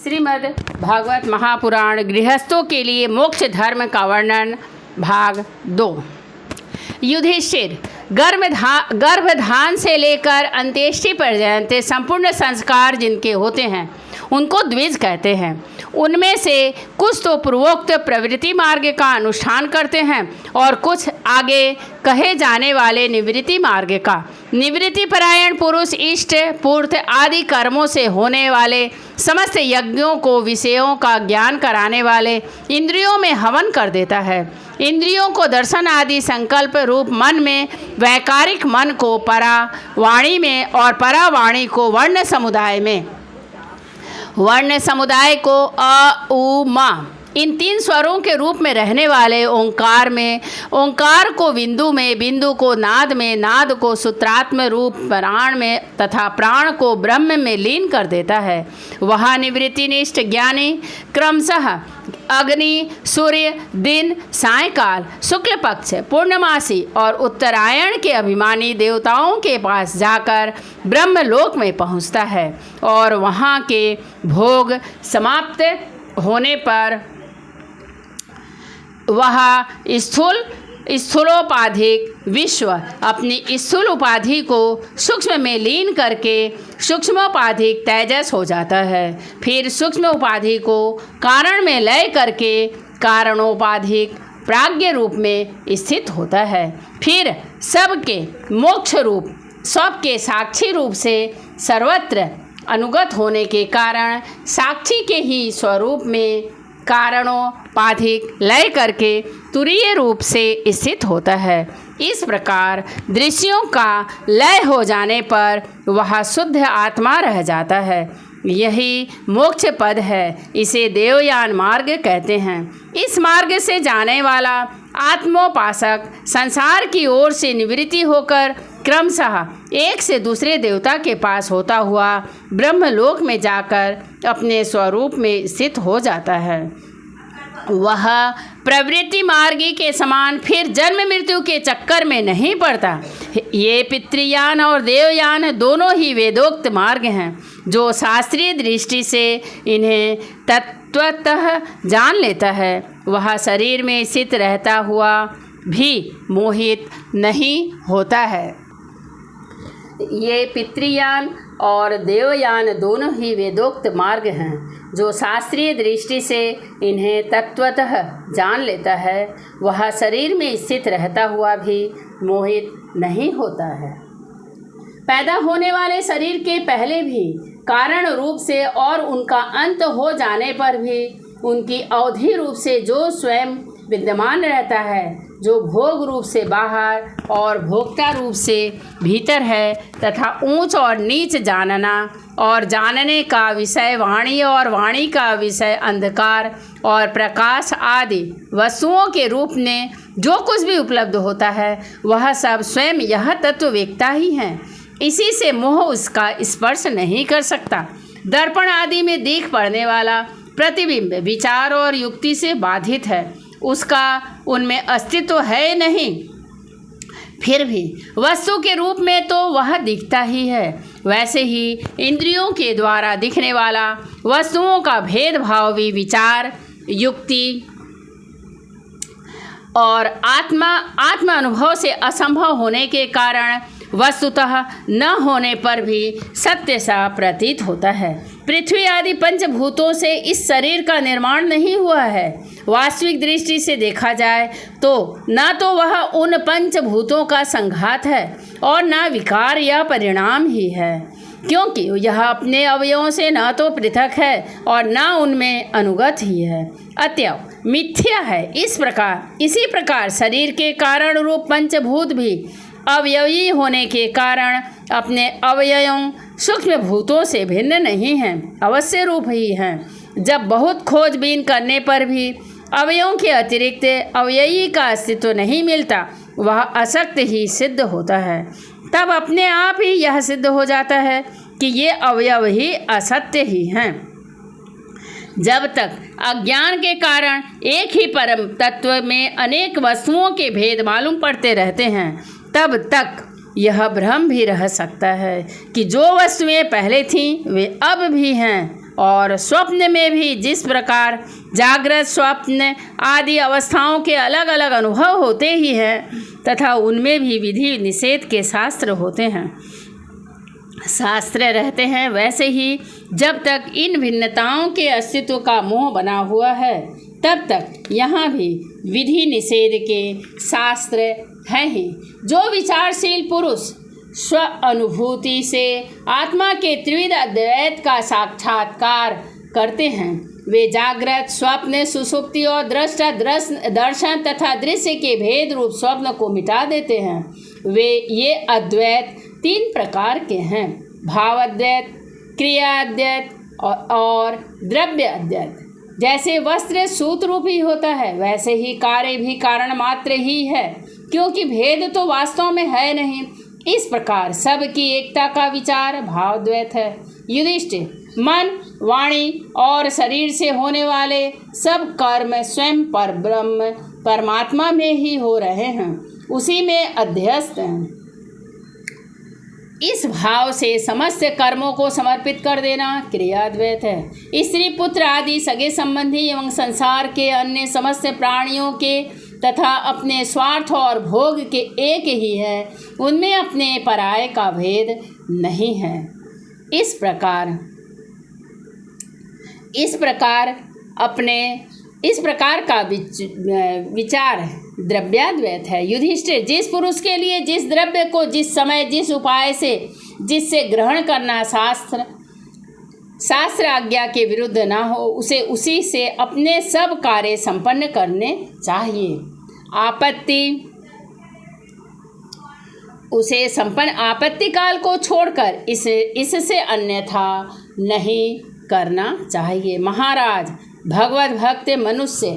श्रीमद् भागवत महापुराण गृहस्थों के लिए मोक्ष धर्म का वर्णन भाग 2। युधिष्ठिर, गर्भधान से लेकर अंत्येष्टि पर्यंत संपूर्ण संस्कार जिनके होते हैं उनको द्विज कहते हैं। उनमें से कुछ तो पूर्वोक्त प्रवृत्ति मार्ग का अनुष्ठान करते हैं और कुछ आगे कहे जाने वाले निवृत्ति मार्ग का। निवृत्ति परायण पुरुष इष्ट पूर्त आदि कर्मों से होने वाले समस्त यज्ञों को विषयों का ज्ञान कराने वाले इंद्रियों में हवन कर देता है। इंद्रियों को दर्शन आदि संकल्प रूप मन में, वैकारिक मन को परा वाणी में और परावाणी को वर्ण समुदाय में, वर्ण समुदाय को अ उ म इन 3 स्वरों के रूप में रहने वाले ओंकार में, ओंकार को बिंदु में, बिंदु को नाद में, नाद को सूत्रात्म रूप प्राण में तथा प्राण को ब्रह्म में लीन कर देता है। वह निवृत्तिनिष्ठ ज्ञानी क्रमशः अग्नि, सूर्य, दिन, सायंकाल, शुक्ल पक्ष, पूर्णमासी और उत्तरायण के अभिमानी देवताओं के पास जाकर ब्रह्मलोक में पहुंचता है और वहां के भोग समाप्त होने पर वह स्थूलोपाधिक विश्व अपनी स्थूल उपाधि को सूक्ष्म में लीन करके सूक्ष्मोपाधिक तेजस हो जाता है। फिर सूक्ष्म उपाधि को कारण में लय करके कारणोपाधिक प्राज्ञ रूप में स्थित होता है। फिर सबके मोक्ष रूप, सबके साक्षी रूप से सर्वत्र अनुगत होने के कारण साक्षी के ही स्वरूप में कारणोपाधिक लय करके तुरीय रूप से स्थित होता है। इस प्रकार दृश्यों का लय हो जाने पर वह शुद्ध आत्मा रह जाता है। यही मोक्ष पद है। इसे देवयान मार्ग कहते हैं। इस मार्ग से जाने वाला आत्मोपासक संसार की ओर से निवृत्ति होकर क्रमशः एक से दूसरे देवता के पास होता हुआ ब्रह्मलोक में जाकर अपने स्वरूप में स्थित हो जाता है। वह प्रवृत्ति मार्गी के समान फिर जन्म मृत्यु के चक्कर में नहीं पड़ता। ये पितृयान और देवयान दोनों ही वेदोक्त मार्ग हैं जो शास्त्रीय दृष्टि से इन्हें तत्वतः जान लेता है। वह शरीर में स्थित रहता हुआ भी मोहित नहीं होता है। ये पितृयान और देवयान दोनों ही वेदोक्त मार्ग हैं जो शास्त्रीय दृष्टि से इन्हें तत्वतः जान लेता है। वह शरीर में स्थित रहता हुआ भी मोहित नहीं होता है। पैदा होने वाले शरीर के पहले भी कारण रूप से और उनका अंत हो जाने पर भी उनकी अवधि रूप से जो स्वयं विद्यमान रहता है, जो भोग रूप से बाहर और भोक्ता रूप से भीतर है तथा ऊंच और नीच जानना और जानने का विषय वाणी और वाणी का विषय अंधकार और प्रकाश आदि वस्तुओं के रूप में जो कुछ भी उपलब्ध होता है वह सब स्वयं यह तत्ववेत्ता ही है। इसी से मोह उसका स्पर्श नहीं कर सकता। दर्पण आदि में दिख पड़ने वाला प्रतिबिंब विचार और युक्ति से बाधित है, उसका उनमें अस्तित्व है नहीं। फिर भी वस्तु के रूप में तो वह दिखता ही है। वैसे ही इंद्रियों के द्वारा दिखने वाला वस्तुओं का भेदभाव भी विचार, युक्ति और आत्मा अनुभव से असंभव होने के कारण वस्तुतः न होने पर भी सत्य सा प्रतीत होता है। पृथ्वी आदि पंचभूतों से इस शरीर का निर्माण नहीं हुआ है। वास्तविक दृष्टि से देखा जाए तो न तो वह उन पंचभूतों का संघात है और न विकार या परिणाम ही है, क्योंकि यह अपने अवयवों से न तो पृथक है और न उनमें अनुगत ही है, अतएव मिथ्या है। इसी प्रकार शरीर के कारण रूप पंचभूत भी अवयवी होने के कारण अपने अवयवों सूक्ष्म भूतों से भिन्न नहीं हैं, अवश्य रूप ही हैं। जब बहुत खोजबीन करने पर भी अवयवों के अतिरिक्त अवयवी का अस्तित्व नहीं मिलता, वह असक्त ही सिद्ध होता है। तब अपने आप ही यह सिद्ध हो जाता है कि ये अवयव ही असत्य ही हैं। जब तक अज्ञान के कारण एक ही परम तत्व में अनेक वस्तुओं के भेद मालूम पड़ते रहते हैं, तब तक यह भ्रम भी रह सकता है कि जो वस्तुएं पहले थीं वे अब भी हैं और स्वप्न में भी जिस प्रकार जागृत स्वप्न आदि अवस्थाओं के अलग अलग अनुभव होते ही हैं तथा उनमें भी विधि निषेध के शास्त्र होते हैं, शास्त्र रहते हैं, वैसे ही जब तक इन भिन्नताओं के अस्तित्व का मोह बना हुआ है तब तक यहाँ भी विधि निषेध के शास्त्र हैं ही। जो विचारशील पुरुष स्व अनुभूति से आत्मा के त्रिविध अद्वैत का साक्षात्कार करते हैं वे जागृत स्वप्न सुषुप्ति और दृष्टा दर्शन तथा दृश्य के भेद रूप स्वप्न को मिटा देते हैं। वे ये अद्वैत 3 प्रकार के हैं, भाव अद्वैत, क्रिया अद्वैत और द्रव्य अद्वैत। जैसे वस्त्र सूत रूप ही होता है वैसे ही कार्य भी कारण मात्र ही है, क्योंकि भेद तो वास्तव में है नहीं। इस प्रकार सब की एकता का विचार भावद्वैत है। युधिष्ठिर, मन, वाणी और शरीर से होने वाले सब कर्म स्वयं पर ब्रह्म परमात्मा में ही हो रहे हैं, उसी में अध्यस्त हैं। इस भाव से समस्त कर्मों को समर्पित कर देना क्रियाद्वैत है। स्त्री पुत्र आदि सगे संबंधी एवं संसार के अन्य समस्त प्राणियों के तथा अपने स्वार्थ और भोग के एक ही है, उनमें अपने पराये का भेद नहीं है। इस प्रकार का विचार द्रव्याद्वैत है। युधिष्ठिर, जिस पुरुष के लिए जिस द्रव्य को जिस समय जिस उपाय से जिससे ग्रहण करना शास्त्र आज्ञा के विरुद्ध न हो उसे उसी से अपने सब कार्य संपन्न करने चाहिए। आपत्ति काल को छोड़कर इससे अन्यथा नहीं करना चाहिए। महाराज, भगवत भक्त मनुष्य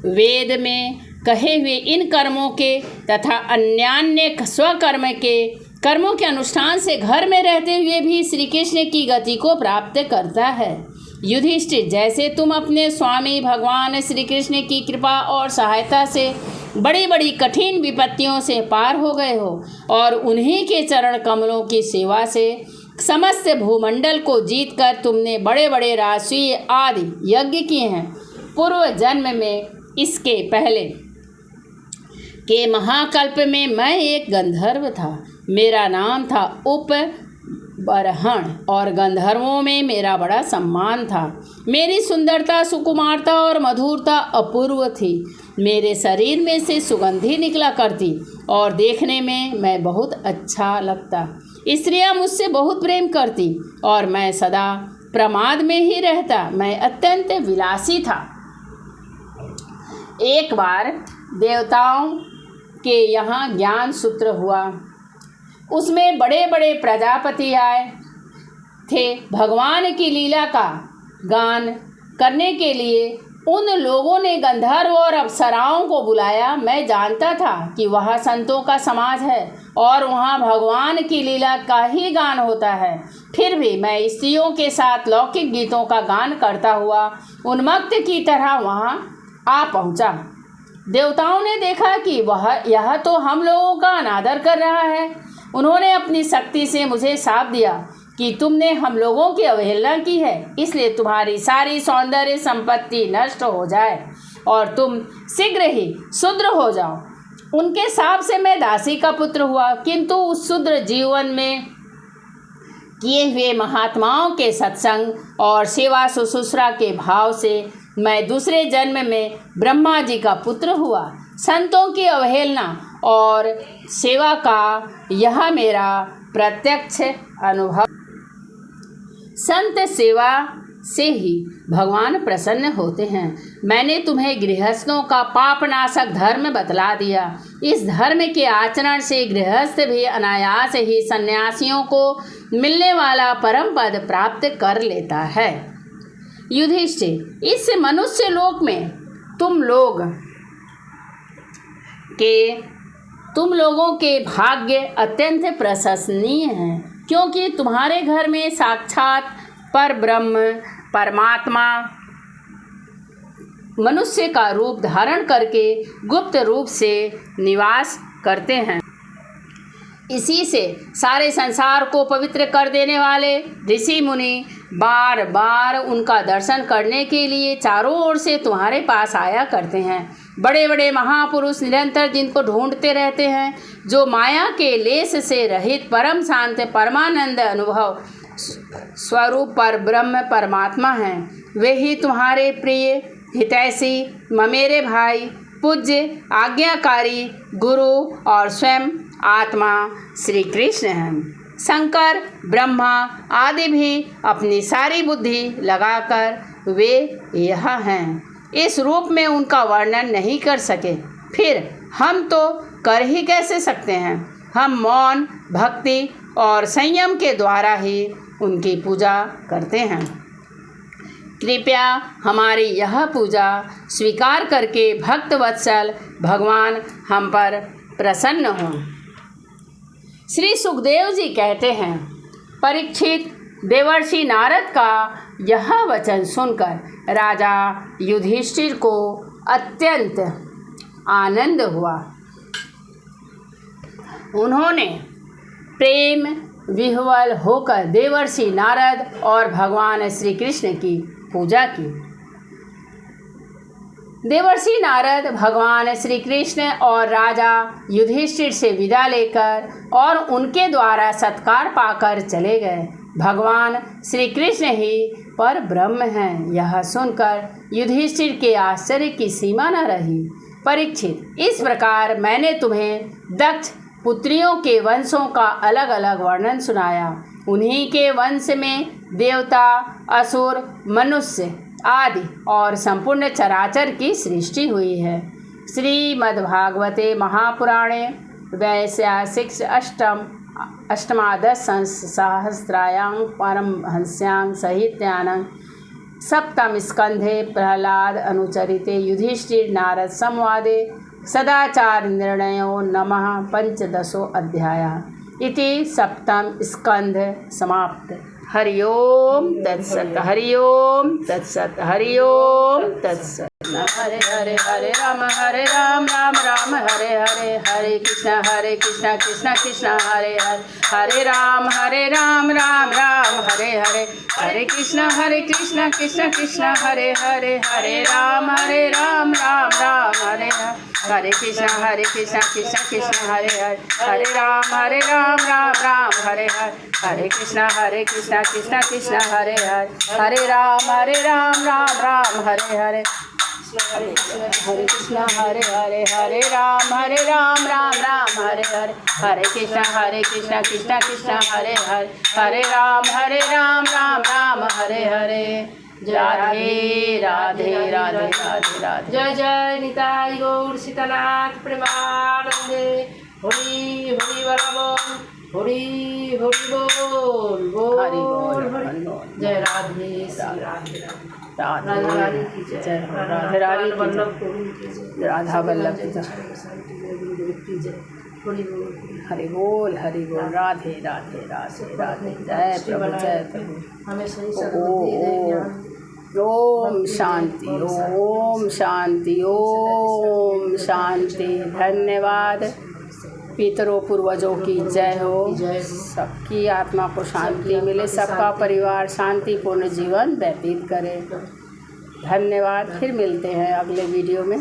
वेद में कहे हुए इन कर्मों के तथा अन्यान्य कर्मों के अनुष्ठान से घर में रहते हुए भी श्री कृष्ण की गति को प्राप्त करता है। युधिष्ठिर, जैसे तुम अपने स्वामी भगवान श्री कृष्ण की कृपा और सहायता से बड़ी बड़ी कठिन विपत्तियों से पार हो गए हो और उन्हीं के चरण कमलों की सेवा से समस्त भूमंडल को जीतकर तुमने बड़े बड़े राष्ट्रीय आदि यज्ञ किए हैं। पूर्व जन्म में इसके पहले के महाकल्प में मैं एक गंधर्व था। मेरा नाम था उपबरहण और गंधर्वों में मेरा बड़ा सम्मान था। मेरी सुंदरता, सुकुमारता और मधुरता अपूर्व थी। मेरे शरीर में से सुगंधी निकला करती और देखने में मैं बहुत अच्छा लगता। स्त्रियां मुझसे बहुत प्रेम करती और मैं सदा प्रमाद में ही रहता। मैं अत्यंत विलासी था। एक बार देवताओं के यहाँ ज्ञान सूत्र हुआ। उसमें बड़े बड़े प्रजापति आए थे। भगवान की लीला का गान करने के लिए उन लोगों ने गंधर्व और अप्सराओं को बुलाया। मैं जानता था कि वह संतों का समाज है और वहाँ भगवान की लीला का ही गान होता है। फिर भी मैं स्त्रियों के साथ लौकिक गीतों का गान करता हुआ उन्मत्त की तरह वहाँ आ पहुँचा। देवताओं ने देखा कि यह तो हम लोगों का अनादर कर रहा है। उन्होंने अपनी शक्ति से मुझे शाप दिया कि तुमने हम लोगों की अवहेलना की है, इसलिए तुम्हारी सारी सौंदर्य संपत्ति नष्ट हो जाए और तुम शीघ्र ही शूद्र हो जाओ। उनके शाप से मैं दासी का पुत्र हुआ, किंतु उस शूद्र जीवन में किए हुए महात्माओं के सत्संग और सेवा शुश्रूषा के भाव से मैं दूसरे जन्म में ब्रह्मा जी का पुत्र हुआ। संतों की अवहेलना और सेवा का यह मेरा प्रत्यक्ष अनुभव। संत सेवा से ही भगवान प्रसन्न होते हैं। मैंने तुम्हें गृहस्थों का पापनाशक धर्म बतला दिया। इस धर्म के आचरण से गृहस्थ भी अनायास ही सन्यासियों को मिलने वाला परम पद प्राप्त कर लेता है। युधिष्ठिर, इस मनुष्य लोक में तुम लोगों के भाग्य अत्यंत प्रशंसनीय हैं, क्योंकि तुम्हारे घर में साक्षात पर ब्रह्म परमात्मा मनुष्य का रूप धारण करके गुप्त रूप से निवास करते हैं। इसी से सारे संसार को पवित्र कर देने वाले ऋषि मुनि बार बार उनका दर्शन करने के लिए चारों ओर से तुम्हारे पास आया करते हैं। बड़े बड़े महापुरुष निरंतर जिनको ढूंढते रहते हैं, जो माया के लेस से रहित परम शांत परमानंद अनुभव स्वरूप पर ब्रह्म परमात्मा हैं, वे ही तुम्हारे प्रिय हितैषी ममेरे भाई पूज्य आज्ञाकारी गुरु और स्वयं आत्मा श्री कृष्ण हैं। शंकर ब्रह्मा आदि भी अपनी सारी बुद्धि लगाकर वे यह हैं, इस रूप में उनका वर्णन नहीं कर सके, फिर हम तो कर ही कैसे सकते हैं। हम मौन भक्ति और संयम के द्वारा ही उनकी पूजा करते हैं। कृपया हमारी यह पूजा स्वीकार करके भक्त वत्सल भगवान हम पर प्रसन्न हों। श्री सुखदेव जी कहते हैं, परीक्षित, देवर्षि नारद का यह वचन सुनकर राजा युधिष्ठिर को अत्यंत आनंद हुआ। उन्होंने प्रेम विह्वल होकर देवर्षि नारद और भगवान श्री कृष्ण की पूजा की। देवर्षि नारद भगवान श्री कृष्ण और राजा युधिष्ठिर से विदा लेकर और उनके द्वारा सत्कार पाकर चले गए। भगवान श्री कृष्ण ही पर ब्रह्म हैं, यह सुनकर युधिष्ठिर के आश्चर्य की सीमा न रही। परीक्षित, इस प्रकार मैंने तुम्हें दक्ष पुत्रियों के वंशों का अलग अलग वर्णन सुनाया। उन्हीं के वंश में देवता, असुर, मनुष्य आदि और संपूर्ण चराचर की सृष्टि हुई है। श्रीमद्भागवते महापुराणे वैशाखिक अष्टमादश सहस्रायां परमहंस्यां साहित्यानां सप्तम स्कंधे प्रहलाद अनुचरिते युधिष्ठिर नारद संवादे सदाचार निर्णयो नमः पंचदशो अध्यायः इति सप्तम स्कंध समाप्त। हरि ओम तत्सत। हरि ओम तत्सत। हरि ओम तत्सत। हरे हरे हरे राम राम राम हरे हरे, हरे कृष्ण कृष्ण कृष्ण हरे हरे, हरे राम राम राम हरे हरे, हरे कृष्ण कृष्ण कृष्ण हरे हरे, हरे राम राम राम हरे हरे, हरे कृष्ण कृष्ण कृष्ण हरे हरे, हरे राम राम हरे हरे, हरे कृष्ण कृष्ण कृष्ण हरे हरे, हरे राम राम हरे हरे, हरे कृष्ण हरे राम राम हरे हरे, हरे कृष्ण कृष्ण कृष्ण हरे हरे, हरे राम राम हरे हरे। राधे राधे राधे राधे राधे। जय जय निताई गौर सीतानाथ प्रेमानंदे। हरि हरि बोल, हरि हरि बोल बोल हरि बोल। जय राधे राधे राधा रानी की जय, राधे रानी वल्लभ की, राधा वल्लभ की जय, हरि बोल राधे राधे राधे राधे। जय प्रभु जय प्रभु। हमें सही सद्बुद्धि। ओम शांति ओम शांति ओम शांति। धन्यवाद। पितरों पूर्वजों की जय हो। सबकी आत्मा को शांति मिले, सबका परिवार शांतिपूर्ण जीवन व्यतीत करे। धन्यवाद। फिर मिलते हैं अगले वीडियो में।